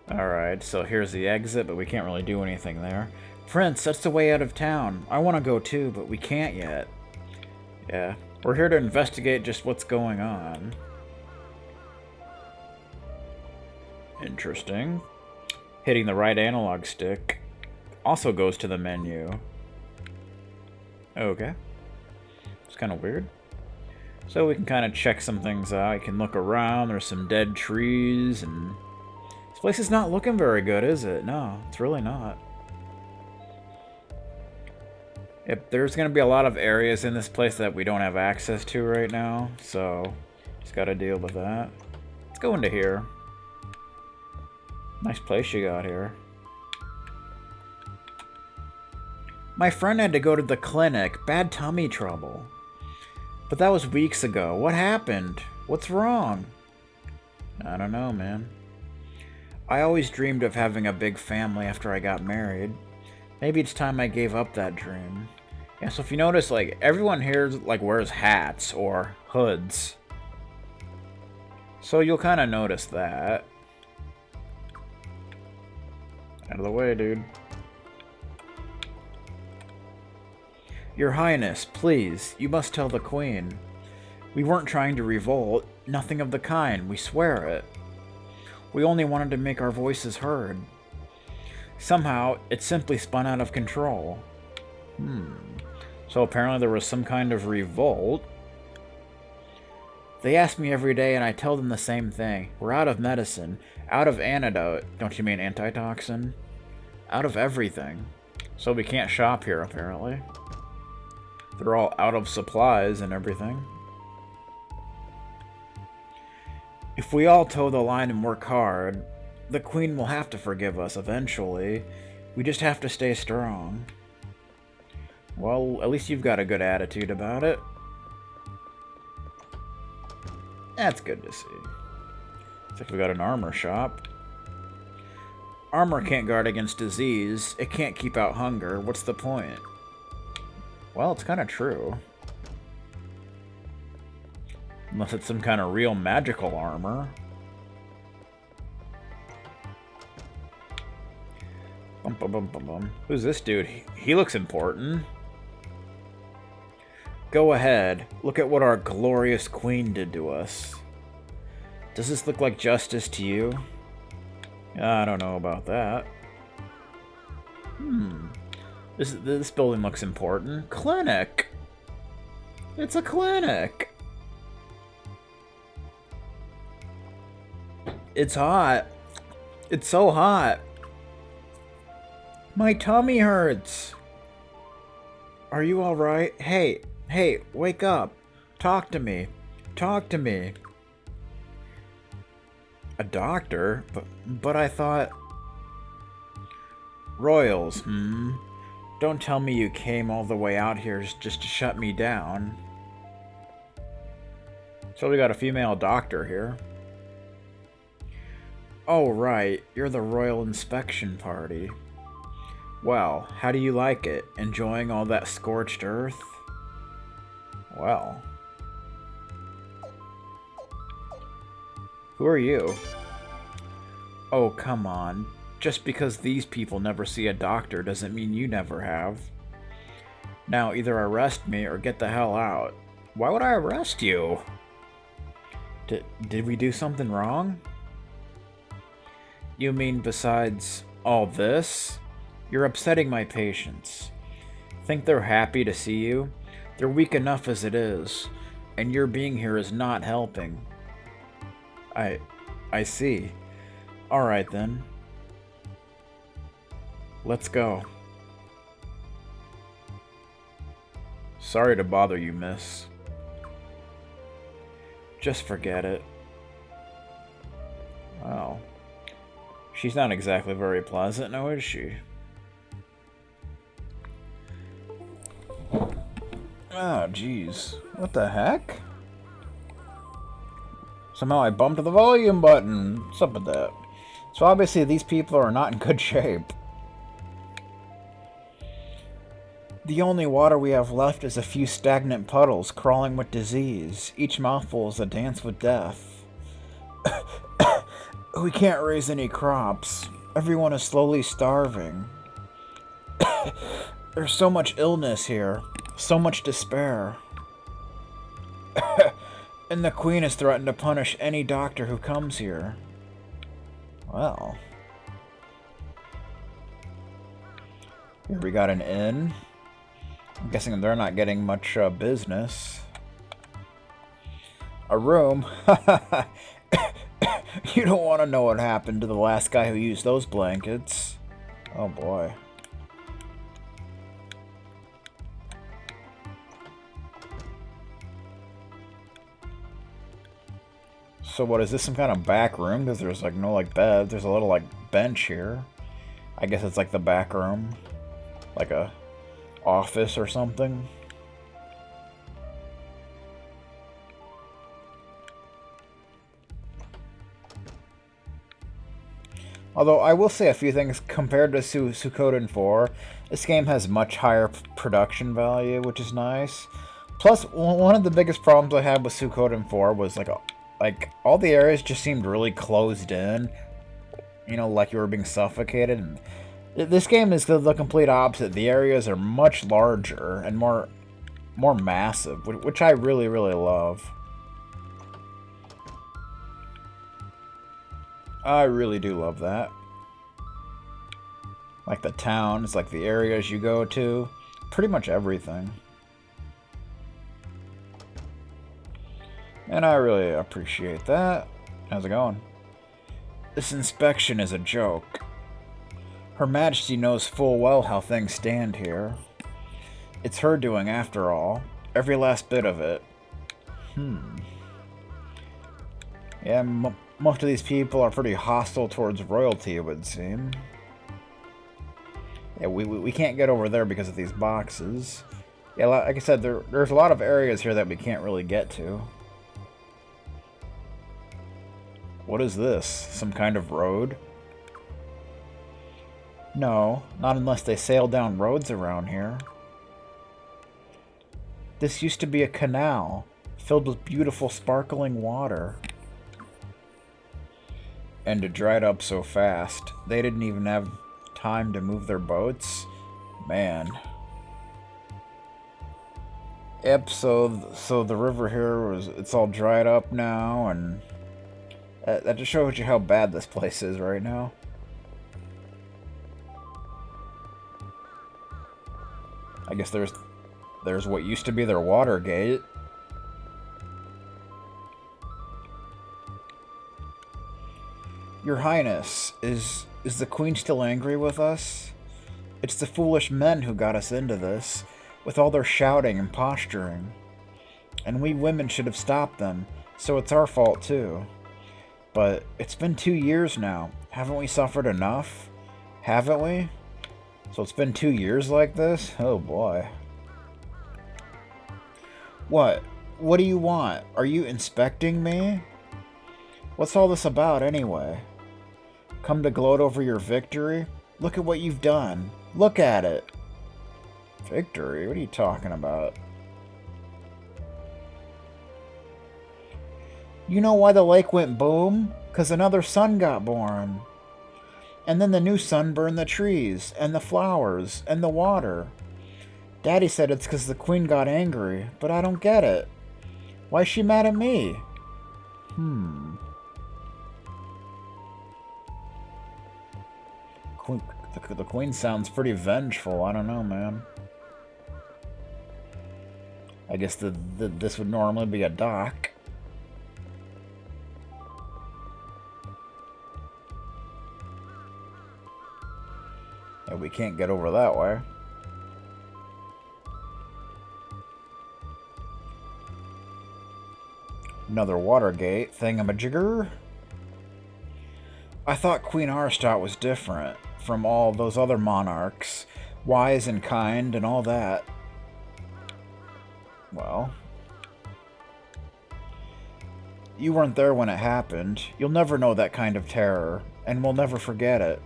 Alright, so here's the exit, but we can't really do anything there. Prince, that's the way out of town. I want to go too, but we can't yet. Yeah, we're here to investigate just what's going on. Interesting. Hitting the right analog stick also goes to the menu. Okay. It's kind of weird. So we can kind of check some things out. You can look around. There's some dead trees, and this place is not looking very good, is it? No, it's really not. Yep, there's going to be a lot of areas in this place that we don't have access to right now, so just got to deal with that. Let's go into here. Nice place you got here. My friend had to go to the clinic. Bad tummy trouble. But that was weeks ago. What happened? What's wrong? I don't know, man. I always dreamed of having a big family after I got married. Maybe it's time I gave up that dream. Yeah, so if you notice, like, everyone here, like, wears hats or hoods. So you'll kind of notice that. Out of the way, dude. Your Highness, please, you must tell the Queen. We weren't trying to revolt, nothing of the kind, we swear it. We only wanted to make our voices heard. Somehow, it simply spun out of control. So apparently there was some kind of revolt. They ask me every day and I tell them the same thing. We're out of medicine, out of antidote, don't you mean antitoxin? Out of everything. So we can't shop here, apparently. They're all out of supplies and everything. If we all toe the line and work hard, the Queen will have to forgive us eventually. We just have to stay strong. Well, at least you've got a good attitude about it. That's good to see. Looks like we got an armor shop. Armor can't guard against disease. It can't keep out hunger. What's the point? Well, it's kind of true. Unless it's some kind of real magical armor. Bum, bum, bum, bum, bum. Who's this dude? He looks important. Go ahead. Look at what our glorious queen did to us. Does this look like justice to you? I don't know about that. This building looks important. Clinic! It's a clinic! It's hot. It's so hot. My tummy hurts. Are you alright? Hey, wake up. Talk to me. Talk to me. A doctor? But I thought... Royals, Don't tell me you came all the way out here just to shut me down. So we got a female doctor here. Oh, right. You're the Royal Inspection Party. Well, how do you like it? Enjoying all that scorched earth? Well. Who are you? Oh, come on. Just because these people never see a doctor doesn't mean you never have. Now, either arrest me or get the hell out. Why would I arrest you? Did we do something wrong? You mean besides all this? You're upsetting my patients. Think they're happy to see you? They're weak enough as it is, and your being here is not helping. I see. Alright then. Let's go. Sorry to bother you, miss. Just forget it. Wow. She's not exactly very pleasant, now is she? Oh, jeez. What the heck? Somehow I bumped the volume button. What's up with that? So obviously these people are not in good shape. The only water we have left is a few stagnant puddles crawling with disease. Each mouthful is a dance with death. We can't raise any crops. Everyone is slowly starving. There's so much illness here. So much despair. And the Queen has threatened to punish any doctor who comes here. Well. Here we got an inn. I'm guessing they're not getting much business. A room? You don't want to know what happened to the last guy who used those blankets. Oh boy. So what, is this some kind of back room? Because there's like no like bed. There's a little like bench here. I guess it's like the back room. Like a office or something. Although I will say a few things compared to Suikoden 4. This game has much higher production value, which is nice. Plus, one of the biggest problems I had with Suikoden 4 was like all the areas just seemed really closed in. You know, like you were being suffocated. And this game is the complete opposite. The areas are much larger and more massive, which I really, really love. I really do love that. Like the towns, like the areas you go to. Pretty much everything. And I really appreciate that. How's it going? This inspection is a joke. Her Majesty knows full well how things stand here. It's her doing after all. Every last bit of it. Yeah, most of these people are pretty hostile towards royalty, it would seem. Yeah, we can't get over there because of these boxes. Yeah, like I said, there's a lot of areas here that we can't really get to. What is this? Some kind of road? No, not unless they sail down roads around here. This used to be a canal, filled with beautiful sparkling water. And it dried up so fast, they didn't even have time to move their boats. Man. Yep, so the river here it's all dried up now, and that just shows you how bad this place is right now. I guess there's what used to be their water gate. Your Highness, is the Queen still angry with us? It's the foolish men who got us into this, with all their shouting and posturing. And we women should have stopped them, so it's our fault too. But it's been 2 years now. Haven't we suffered enough? Haven't we? So it's been 2 years like this? Oh boy. What? What do you want? Are you inspecting me? What's all this about anyway? Come to gloat over your victory? Look at what you've done. Look at it. Victory? What are you talking about? You know why the lake went boom? 'Cause another sun got born. And then the new sun burned the trees, and the flowers, and the water. Daddy said it's 'cause the Queen got angry, but I don't get it. Why is she mad at me? The Queen sounds pretty vengeful. I don't know, man. I guess this would normally be a dock. Yeah, we can't get over that way. Another water gate thingamajigger. I thought Queen Arstot was different from all those other monarchs. Wise and kind and all that. Well, you weren't there when it happened. You'll never know that kind of terror, and we'll never forget it.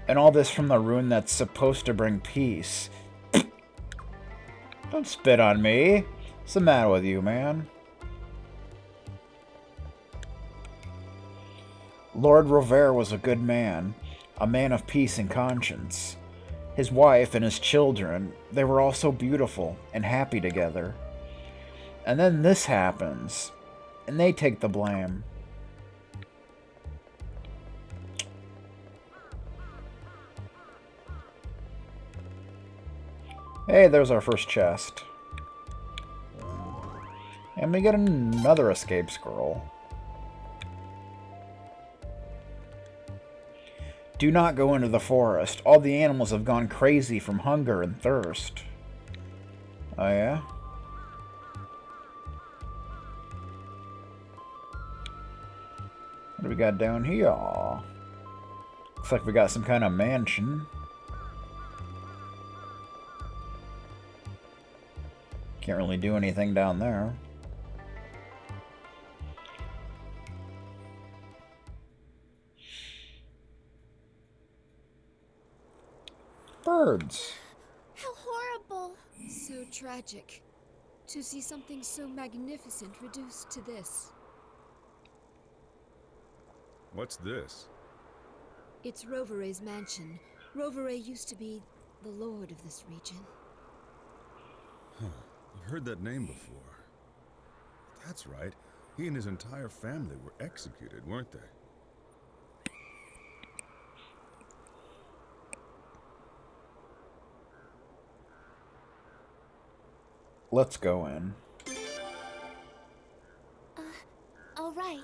And all this from the rune that's supposed to bring peace. Don't spit on me. What's the matter with you, man? Lord Rovere was a good man, a man of peace and conscience. His wife and his children, they were all so beautiful and happy together. And then this happens, and they take the blame. Hey, there's our first chest. And we get another escape scroll. Do not go into the forest. All the animals have gone crazy from hunger and thirst. Oh yeah? What do we got down here? Looks like we got some kind of mansion. Can't really do anything down there. Birds. How horrible. So tragic. To see something so magnificent reduced to this. What's this? It's Rovere's mansion. Rovere used to be the lord of this region. Huh. I've heard that name before. That's right. He and his entire family were executed, weren't they? Let's go in. All right.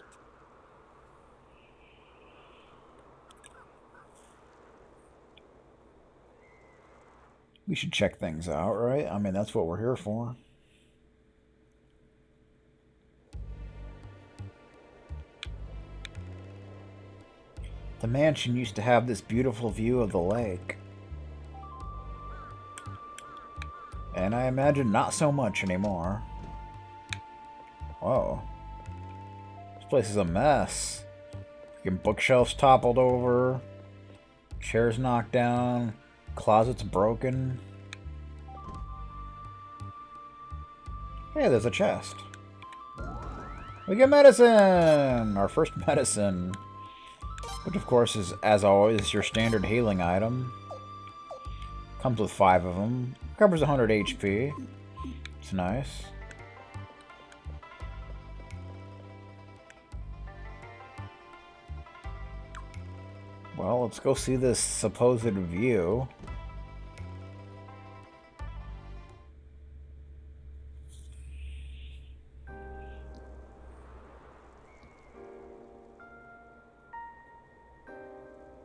We should check things out, right? I mean, that's what we're here for. The mansion used to have this beautiful view of the lake. And I imagine not so much anymore. Whoa. This place is a mess. Fucking bookshelves toppled over. Chairs knocked down. Closet's broken. Hey, there's a chest. We get medicine! Our first medicine. Which, of course, is, as always, your standard healing item. Comes with 5 of them. Covers 100 HP. It's nice. Well, let's go see this supposed view.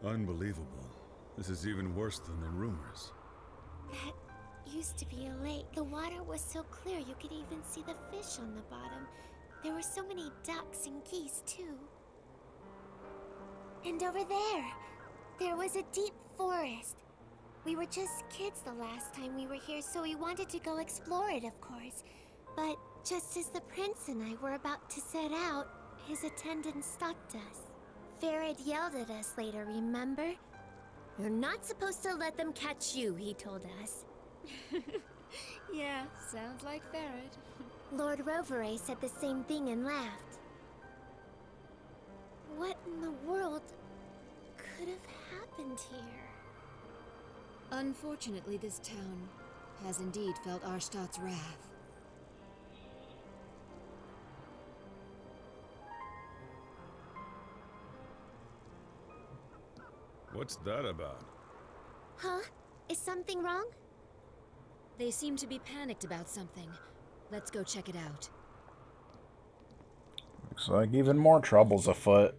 Unbelievable. This is even worse than the rumors. That used to be a lake. The water was so clear you could even see the fish on the bottom. There were so many ducks and geese, too. And over there was a deep forest. We were just kids the last time we were here, so we wanted to go explore it, of course. But just as the prince and I were about to set out, his attendant stopped us. Farad yelled at us later, remember? You're not supposed to let them catch you, he told us. Yeah, sounds like Farad. Lord Rovere said the same thing and laughed. What in the world could have happened here? Unfortunately, this town has indeed felt Arstad's wrath. What's that about? Huh? Is something wrong? They seem to be panicked about something. Let's go check it out. Looks like even more trouble's afoot.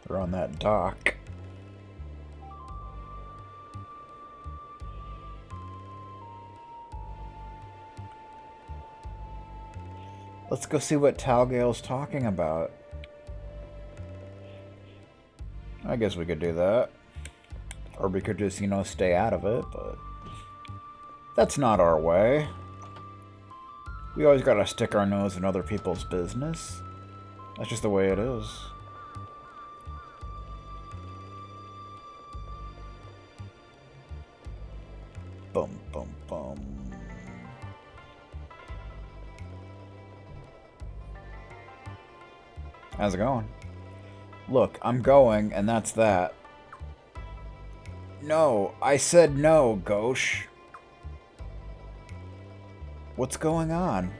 They're on that dock. Let's go see what Talgale's talking about. I guess we could do that. Or we could just, you know, stay out of it, but that's not our way. We always gotta stick our nose in other people's business. That's just the way it is. Bum, bum, bum. How's it going? Look, I'm going, and that's that. No, I said no, Gauche. What's going on?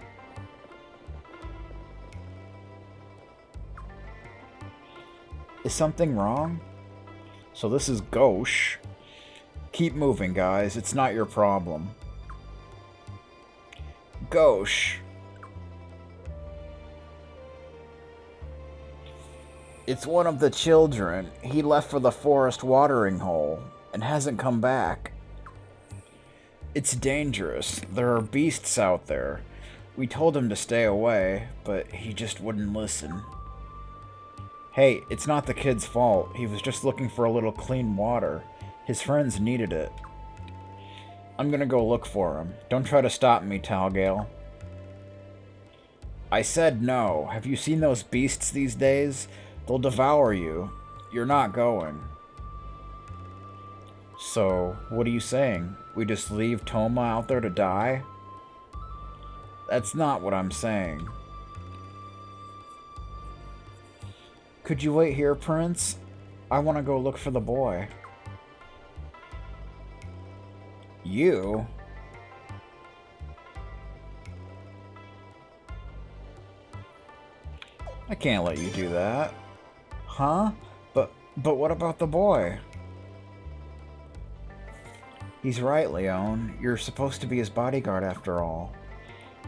Is something wrong? So this is Gauche. Keep moving, guys. It's not your problem. Gauche. It's one of the children. He left for the forest watering hole and hasn't come back. It's dangerous. There are beasts out there. We told him to stay away, but he just wouldn't listen. Hey, it's not the kid's fault. He was just looking for a little clean water. His friends needed it. I'm gonna go look for him. Don't try to stop me, Talgale. I said no. Have you seen those beasts these days? They'll devour you. You're not going. So, what are you saying? We just leave Toma out there to die? That's not what I'm saying. Could you wait here, Prince? I want to go look for the boy. You? I can't let you do that. Huh? But what about the boy? He's right, Leon. You're supposed to be his bodyguard after all.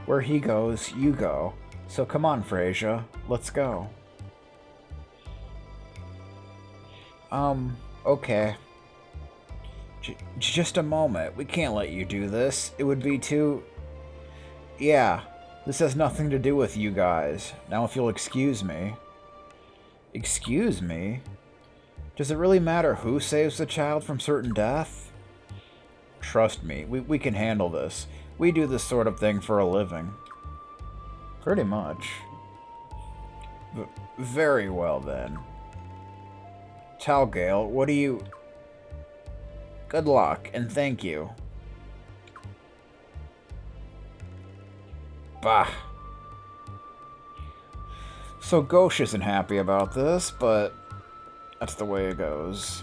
Where he goes, you go. So come on, Frasier. Let's go. Okay. Just a moment. We can't let you do this. It would be too... Yeah, this has nothing to do with you guys. Now if you'll excuse me. Excuse me? Does it really matter who saves the child from certain death? Trust me, we can handle this. We do this sort of thing for a living. Pretty much. Very well then. Talgale, what do you... Good luck, and thank you. Bah. So Gauche isn't happy about this, but that's the way it goes.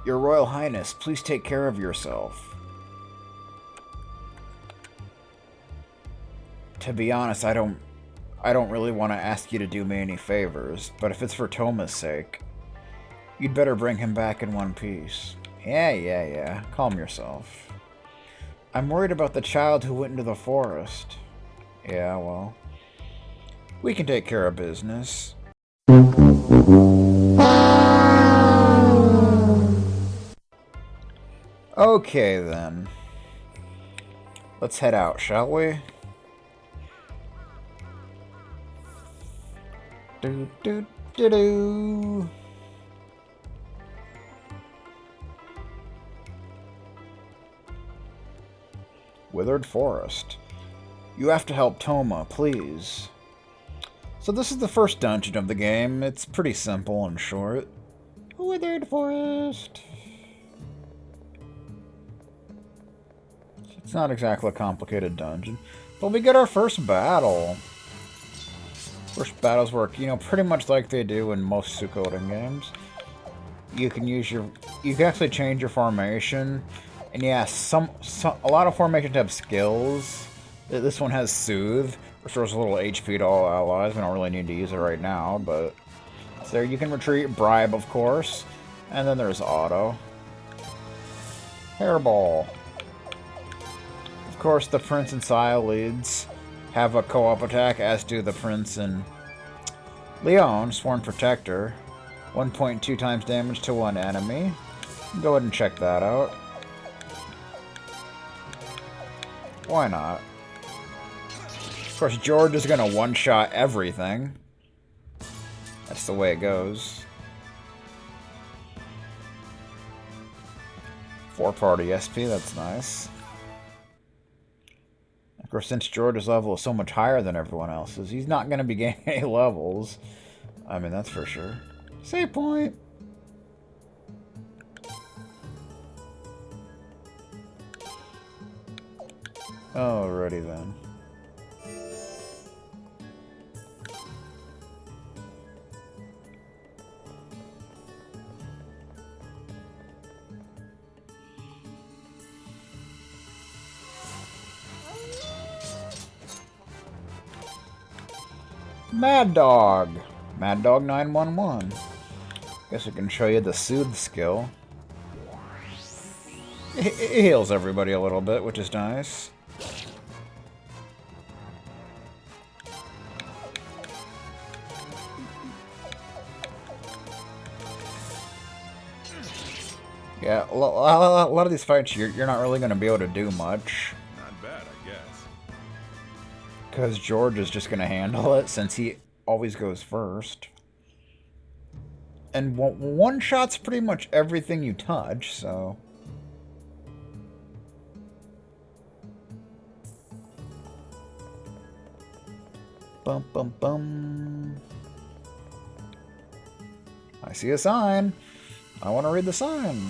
Your Royal Highness, please take care of yourself. To be honest, I don't really want to ask you to do me any favors, but if it's for Toma's sake, you'd better bring him back in one piece. Yeah. Calm yourself. I'm worried about the child who went into the forest. Yeah, well, we can take care of business. Okay, then. Let's head out, shall we? Do. Withered Forest. You have to help Toma, please. So this is the first dungeon of the game. It's pretty simple and short. Withered Forest. It's not exactly a complicated dungeon. But we get our first battle. First battles work, pretty much like they do in most Suikoden games. You can actually change your formation. And yeah, a lot of formations have skills. This one has Soothe, restores a little HP to all allies. We don't really need to use it right now, but so there you can retreat. Bribe, of course. And then there's Auto. Hairball. Of course, the Prince and Saya leads have a co-op attack, as do the Prince and Leon, Sworn Protector. 1.2 times damage to one enemy. Go ahead and check that out. Why not? Of course, George is gonna one-shot everything. That's the way it goes. 4-party SP, that's nice. Of course, since George's level is so much higher than everyone else's, he's not gonna be gaining any levels. I mean, that's for sure. Save point! Alrighty then. Mad Dog. Mad Dog 911. Guess we can show you the Soothe skill. It heals everybody a little bit, which is nice. Yeah, a lot of these fights you're not really going to be able to do much. Not bad, I guess. Because George is just going to handle it since he always goes first. And one shot's pretty much everything you touch, so... Bum bum bum. I see a sign. I want to read the sign.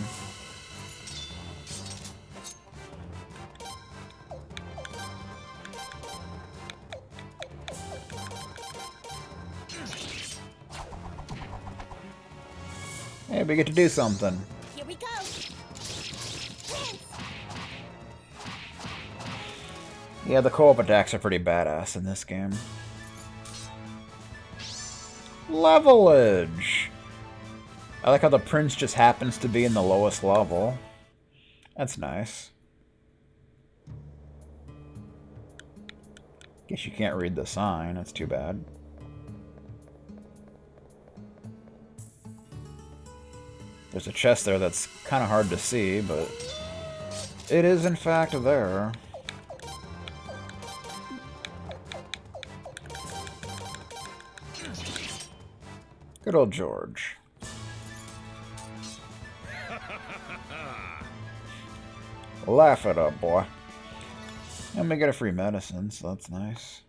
Hey, we get to do something. Here we go. Yeah, the co-op attacks are pretty badass in this game. Levelage! I like how the prince just happens to be in the lowest level. That's nice. Guess you can't read the sign, that's too bad. There's a chest there that's kind of hard to see, but it is in fact there. Good old George. Laugh it up, boy. And we get a free medicine, so that's nice.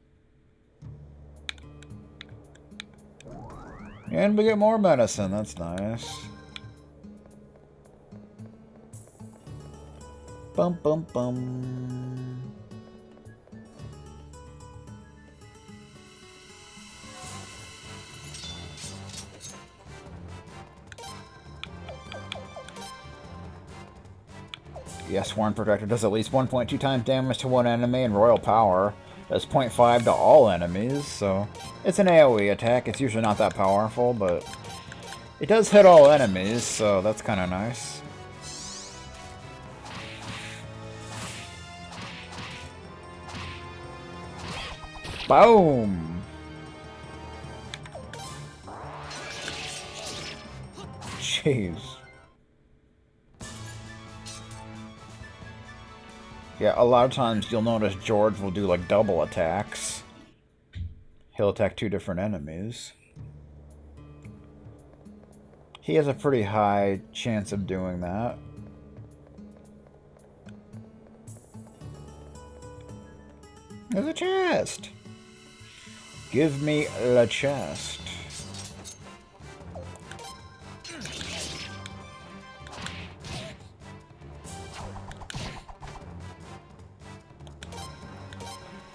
And we get more medicine, that's nice. Bum bum bum. Yes, Sworn Protector does at least 1.2 times damage to one enemy, and Royal Power does 0.5 to all enemies, so it's an AoE attack. It's usually not that powerful, but it does hit all enemies, so that's kind of nice. Boom! Jeez. Yeah, a lot of times you'll notice George will do like double attacks. He'll attack two different enemies. He has a pretty high chance of doing that. There's a chest! Give me the chest.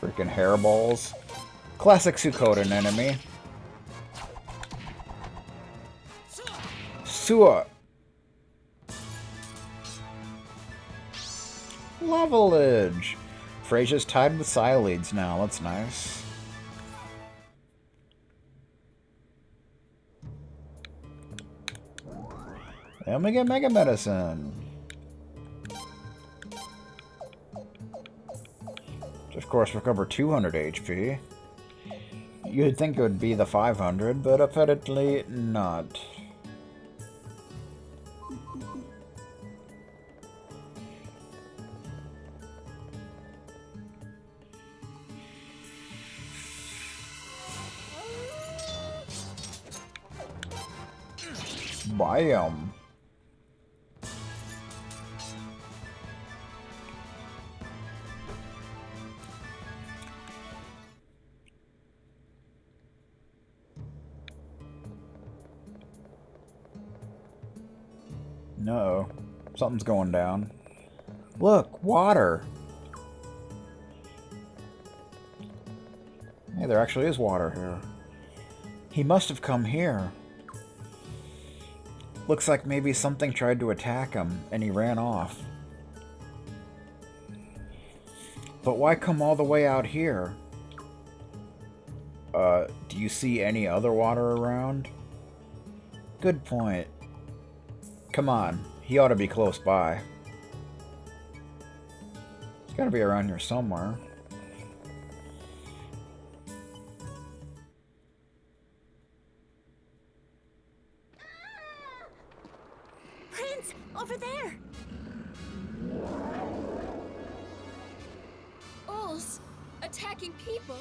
Freaking hairballs. Classic Suikoden enemy. Suo. Levelage. Frasia's tied with Psyleads now. That's nice. And we get Mega Medicine. Of course, recover 200 HP. You'd think it would be the 500, but apparently not. Bam. No, something's going down. Look, water. Hey, there actually is water here. He must have come here. Looks like maybe something tried to attack him, and he ran off. But why come all the way out here? do you see any other water around? Good point. Come on, he ought to be close by. He's gotta be around here somewhere. Prince, over there! Ulls attacking people?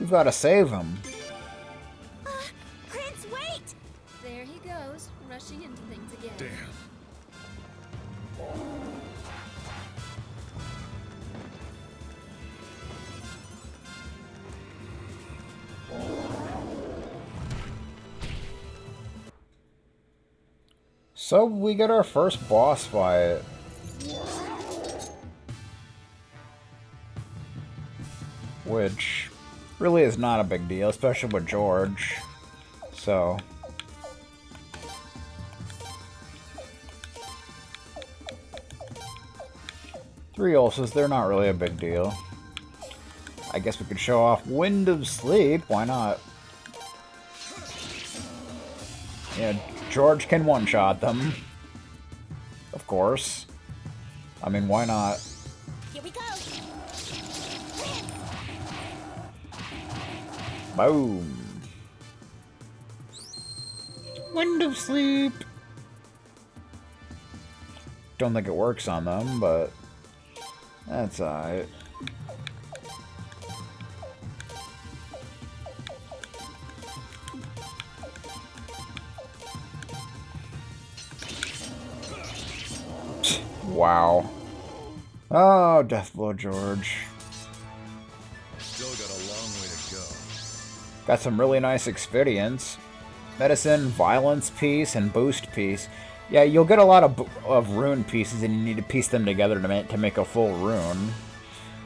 You've got to save him. Prince, wait! There he goes, rushing into things again. Damn. So we get our first boss fight. Which really is not a big deal, especially with George. So... three ulcers, they're not really a big deal. I guess we could show off Wind of Sleep, why not? Yeah, George can one-shot them. Of course. I mean, why not? Here we go! Boom. Wind of Sleep. Don't think it works on them, but that's alright. Wow. Oh, Deathblow George. Still got a long way to go. Got some really nice expedients. Medicine, Violence piece, and Boost piece. Yeah, you'll get a lot of rune pieces, and you need to piece them together to make a full rune.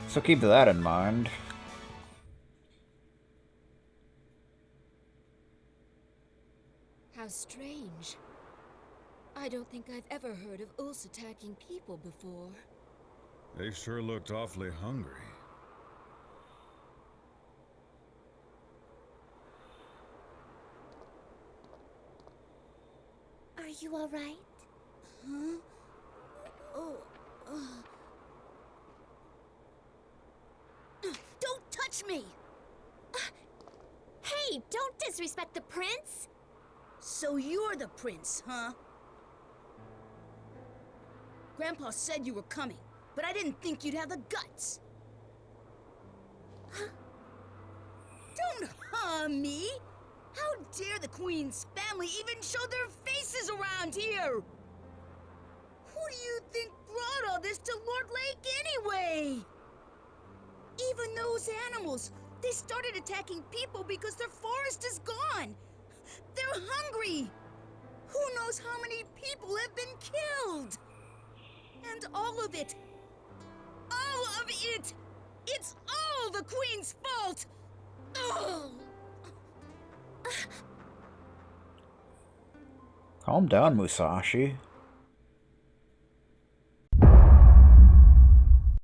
So keep that in mind. How strange. I don't think I've ever heard of Ulls attacking people before. They sure looked awfully hungry. Are you alright? Huh? Oh, Don't touch me! Hey, don't disrespect the prince! So you're the prince, huh? Grandpa said you were coming, but I didn't think you'd have the guts. Don't harm me! How dare the Queen's family even show their faces around here? Who do you think brought all this to Lordlake anyway? Even those animals, they started attacking people because their forest is gone. They're hungry. Who knows how many people have been killed? And all of it, it's all the Queen's fault! Ugh. Calm down, Musashi.